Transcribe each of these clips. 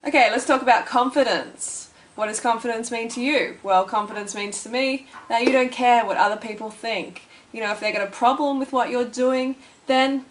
Okay, let's talk about confidence. What does confidence mean to you? Well, confidence means to me that you don't care what other people think. You know, if they got a problem with what you're doing, then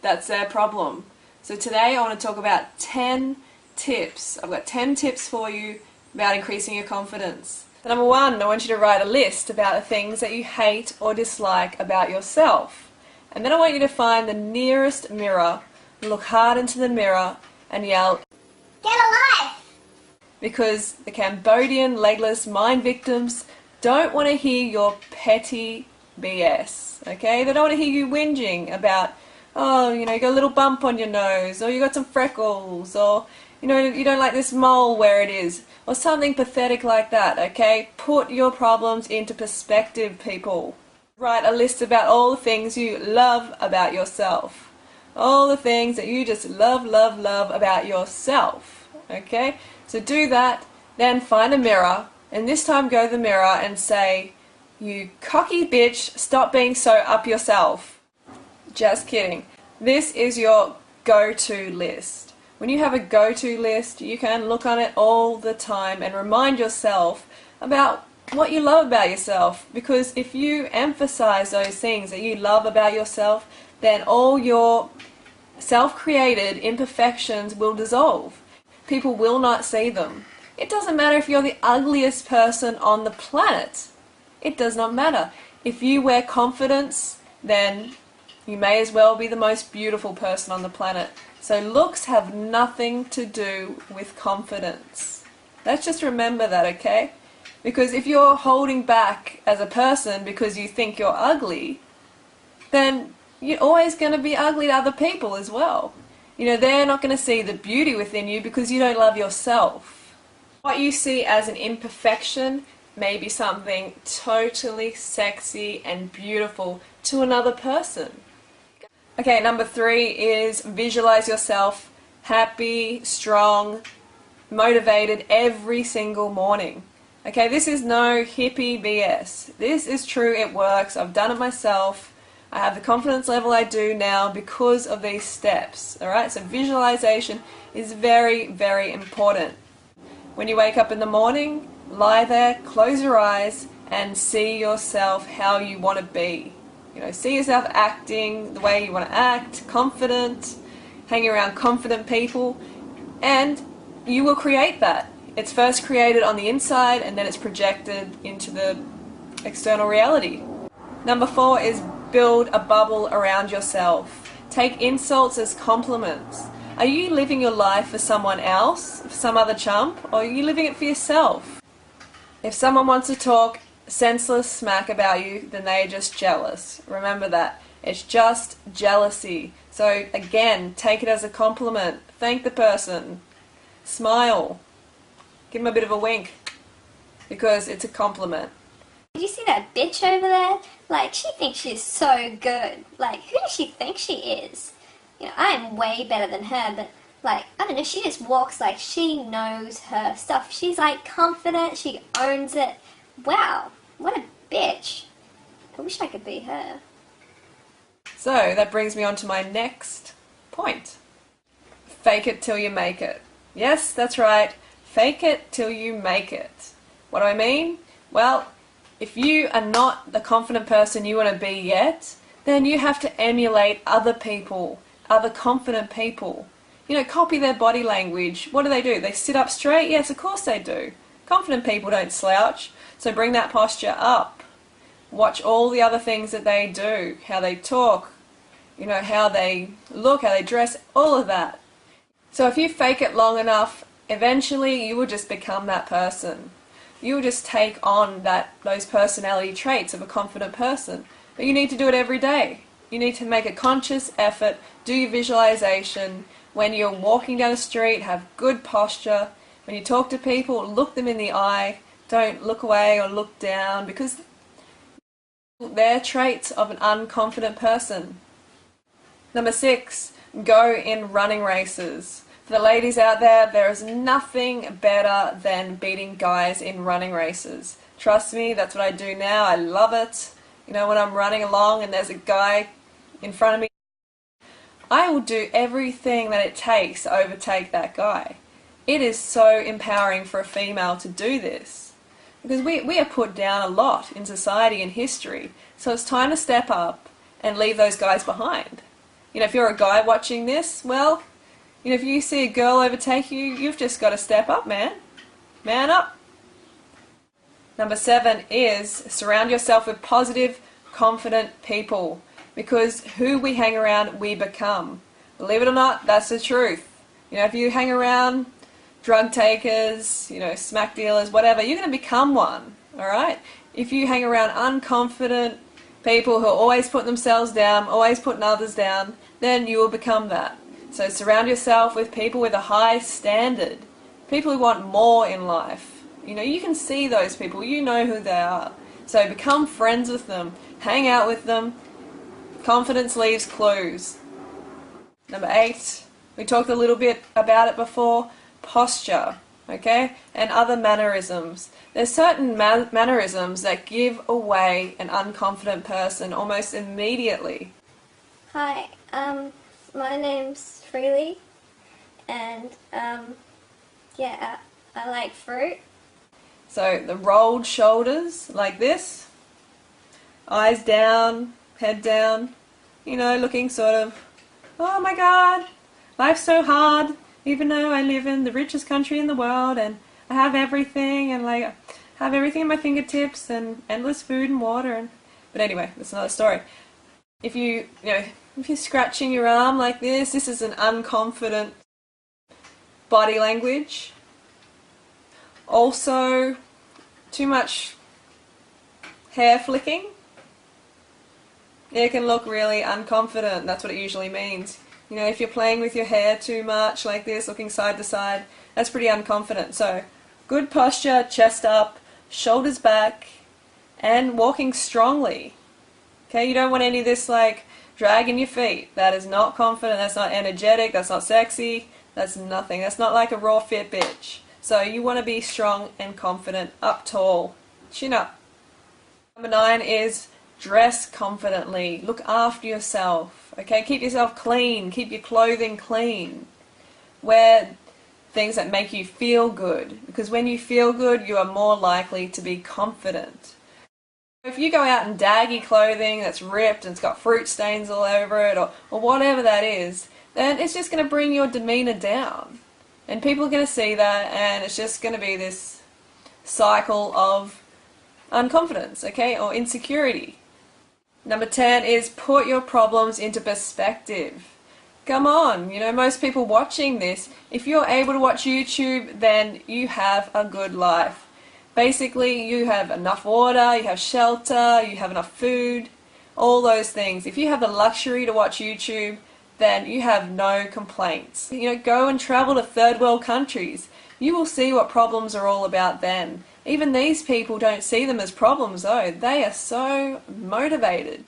that's their problem. So today I want to talk about 10 tips. I've got 10 tips for you about increasing your confidence. Number one, I want you to write a list about the things that you hate or dislike about yourself. And then I want you to find the nearest mirror, look hard into the mirror and yell, "Get a life!" Because the Cambodian legless mine victims don't want to hear your petty BS, okay? They don't want to hear you whinging about, oh, you got a little bump on your nose, or you got some freckles, or, you don't like this mole where it is, or something pathetic like that, okay? Put your problems into perspective, people. Write a list about all the things you love about yourself. All the things that you just love about yourself, okay? So do that, then find a mirror, and this time go to the mirror and say, "You cocky bitch, stop being so up yourself." Just kidding. This is your go-to list. When you have a go-to list, you can look on it all the time and remind yourself about what you love about yourself, because if you emphasize those things that you love about yourself, then all your self-created imperfections will dissolve. People will not see them. It doesn't matter if you're the ugliest person on the planet. It does not matter. If you wear confidence, then you may as well be the most beautiful person on the planet. So looks have nothing to do with confidence. Let's just remember that, okay? Because if you're holding back as a person because you think you're ugly, then you're always going to be ugly to other people as well. They're not going to see the beauty within you because you don't love yourself. What you see as an imperfection may be something totally sexy and beautiful to another person. Okay, number 3 is visualize yourself happy, strong, motivated every single morning. Okay, this is no hippie BS. This is true, it works. I've done it myself. I have the confidence level I do now because of these steps. Alright, so visualization is very, very important. When you wake up in the morning, lie there, close your eyes, and see yourself how you want to be. See yourself acting the way you want to act, confident, hanging around confident people, and you will create that. It's first created on the inside and then it's projected into the external reality. Number 4 is build a bubble around yourself. Take insults as compliments. Are you living your life for someone else, for some other chump, or are you living it for yourself? If someone wants to talk senseless smack about you, then they're just jealous. Remember that. It's just jealousy. So again, take it as a compliment. Thank the person. Smile. Give them a bit of a wink, because it's a compliment. Did you see that bitch over there? She thinks she's so good. Who does she think she is? I'm way better than her, but, I don't know, she just walks like she knows her stuff. She's, confident, she owns it. Wow, what a bitch. I wish I could be her. So, that brings me on to my next point. Fake it till you make it. Yes, that's right. Fake it till you make it. What do I mean? Well, if you are not the confident person you want to be yet, then you have to emulate other people, other confident people. Copy their body language. What do? They sit up straight? Yes, of course they do. Confident people don't slouch, so bring that posture up. Watch all the other things that they do, how they talk, how they look, how they dress, all of that. So if you fake it long enough, eventually you will just become that person. You will just take on those personality traits of a confident person. But you need to do it every day. You need to make a conscious effort, do your visualization. When you're walking down the street, have good posture. When you talk to people, look them in the eye. Don't look away or look down, because they're traits of an unconfident person. Number 6, go in running races. For the ladies out there, there is nothing better than beating guys in running races. Trust me, that's what I do now. I love it. When I'm running along and there's a guy in front of me, I will do everything that it takes to overtake that guy. It is so empowering for a female to do this, because we are put down a lot in society and history. So it's time to step up and leave those guys behind. You know, if you're a guy watching this, well, you know, if you see a girl overtake you, you've just got to step up, man. Man up. Number 7 is surround yourself with positive, confident people, because who we hang around, we become. Believe it or not, that's the truth. You know, if you hang around drug takers, you know, smack dealers, whatever, you're going to become one, all right? If you hang around unconfident people who are always putting themselves down, always putting others down, then you will become that. So surround yourself with people with a high standard, people who want more in life. You know, you can see those people, you know who they are. So become friends with them, hang out with them. Confidence leaves clues. Number 8, we talked a little bit about it before, posture, okay, and other mannerisms. There's certain mannerisms that give away an unconfident person almost immediately. Hi, my name's Freely, and yeah, I like fruit. So the rolled shoulders like this, eyes down, head down, you know, looking sort of, oh my God, life's so hard, even though I live in the richest country in the world and I have everything and like have everything at my fingertips and endless food and water. But anyway, that's another story. If you're scratching your arm like this is an unconfident body language. Also, too much hair flicking. It can look really unconfident. That's what it usually means. You know, if you're playing with your hair too much like this, looking side to side, that's pretty unconfident. So, good posture, chest up, shoulders back, and walking strongly. Okay, you don't want any of this like dragging your feet. That is not confident, that's not energetic, that's not sexy, that's nothing. That's not like a raw fit bitch. So you want to be strong and confident, up tall, chin up. Number 9 is dress confidently. Look after yourself. Okay, keep yourself clean. Keep your clothing clean. Wear things that make you feel good, because when you feel good, you are more likely to be confident. If you go out in daggy clothing that's ripped and it's got fruit stains all over it, or whatever that is, then it's just going to bring your demeanor down. And people are going to see that, and it's just going to be this cycle of unconfidence, okay, or insecurity. Number 10 is put your problems into perspective. Come on, you know, most people watching this, if you're able to watch YouTube, then you have a good life. Basically, you have enough water, you have shelter, you have enough food, all those things. If you have the luxury to watch YouTube, then you have no complaints. You know, go and travel to third world countries. You will see what problems are all about then. Even these people don't see them as problems though. They are so motivated.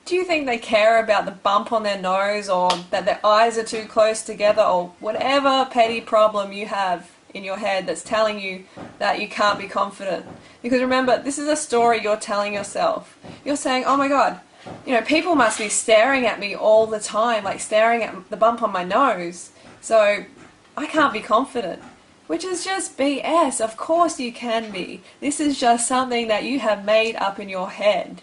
Do you think they care about the bump on their nose, or that their eyes are too close together, or whatever petty problem you have in your head that's telling you that you can't be confident? Because remember, this is a story you're telling yourself. You're saying, oh my God, you know, people must be staring at me all the time, like staring at the bump on my nose, so I can't be confident. Which is just BS. Of course you can be. This is just something that you have made up in your head.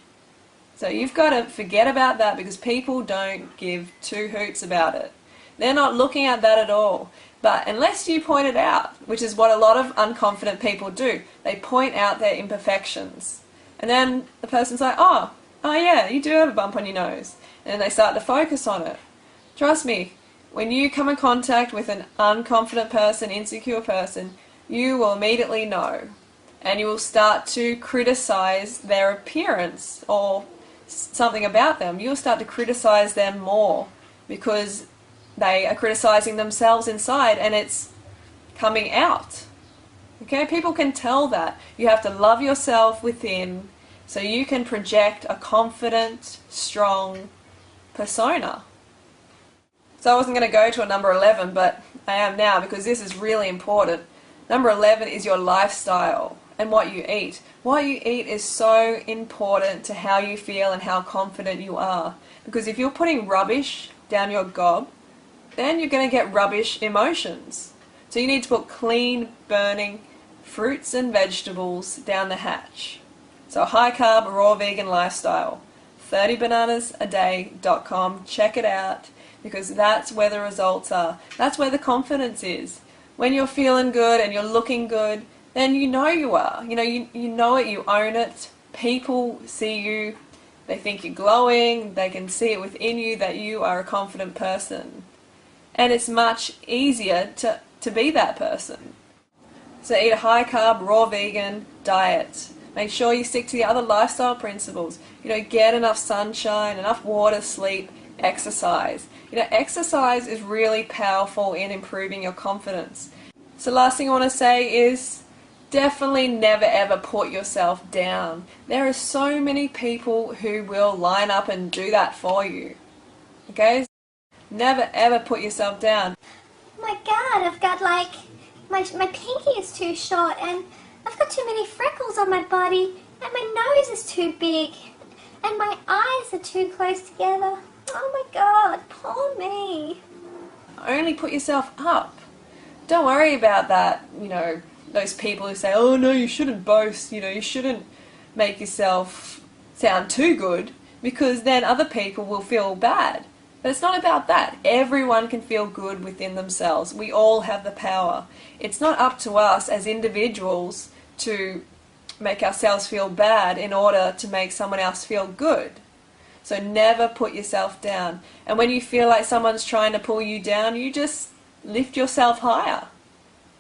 So you've got to forget about that, because people don't give two hoots about it. They're not looking at that at all. But unless you point it out, which is what a lot of unconfident people do, they point out their imperfections. And then the person's like, oh yeah, you do have a bump on your nose. And then they start to focus on it. Trust me, when you come in contact with an unconfident person, insecure person, you will immediately know. And you will start to criticize their appearance or something about them. You'll start to criticize them more, because they are criticizing themselves inside and it's coming out. Okay, people can tell that. You have to love yourself within so you can project a confident, strong persona. So I wasn't going to go to a number 11, but I am now, because this is really important. Number 11 is your lifestyle and what you eat. What you eat is so important to how you feel and how confident you are. Because if you're putting rubbish down your gob, then you're going to get rubbish emotions. So you need to put clean, burning fruits and vegetables down the hatch. So a high carb, raw vegan lifestyle. 30bananasaday.com. Check it out, because that's where the results are. That's where the confidence is. When you're feeling good and you're looking good, then you know you are. You know it, you own it. People see you, they think you're glowing, they can see it within you that you are a confident person. And it's much easier to be that person. So eat a high carb, raw vegan diet. Make sure you stick to the other lifestyle principles. Get enough sunshine, enough water, sleep, exercise. Exercise is really powerful in improving your confidence. So last thing I want to say is definitely never ever put yourself down. There are so many people who will line up and do that for you. Okay? Never ever put yourself down. Oh my god, I've got like, my pinky is too short and I've got too many freckles on my body and my nose is too big and my eyes are too close together. Oh my god, poor me. Only put yourself up. Don't worry about that, those people who say, oh no, you shouldn't boast, you shouldn't make yourself sound too good, because then other people will feel bad. But it's not about that. Everyone can feel good within themselves. We all have the power. It's not up to us as individuals to make ourselves feel bad in order to make someone else feel good. So never put yourself down. And when you feel like someone's trying to pull you down, you just lift yourself higher.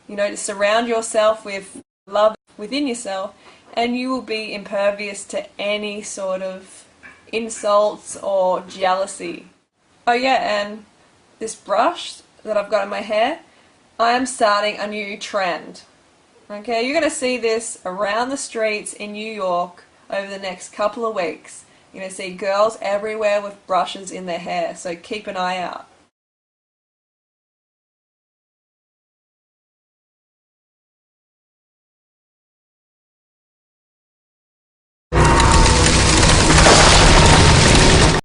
To surround yourself with love within yourself, and you will be impervious to any sort of insults or jealousy. Oh yeah, and this brush that I've got in my hair, I am starting a new trend. Okay, you're going to see this around the streets in New York over the next couple of weeks. You're going to see girls everywhere with brushes in their hair, so keep an eye out.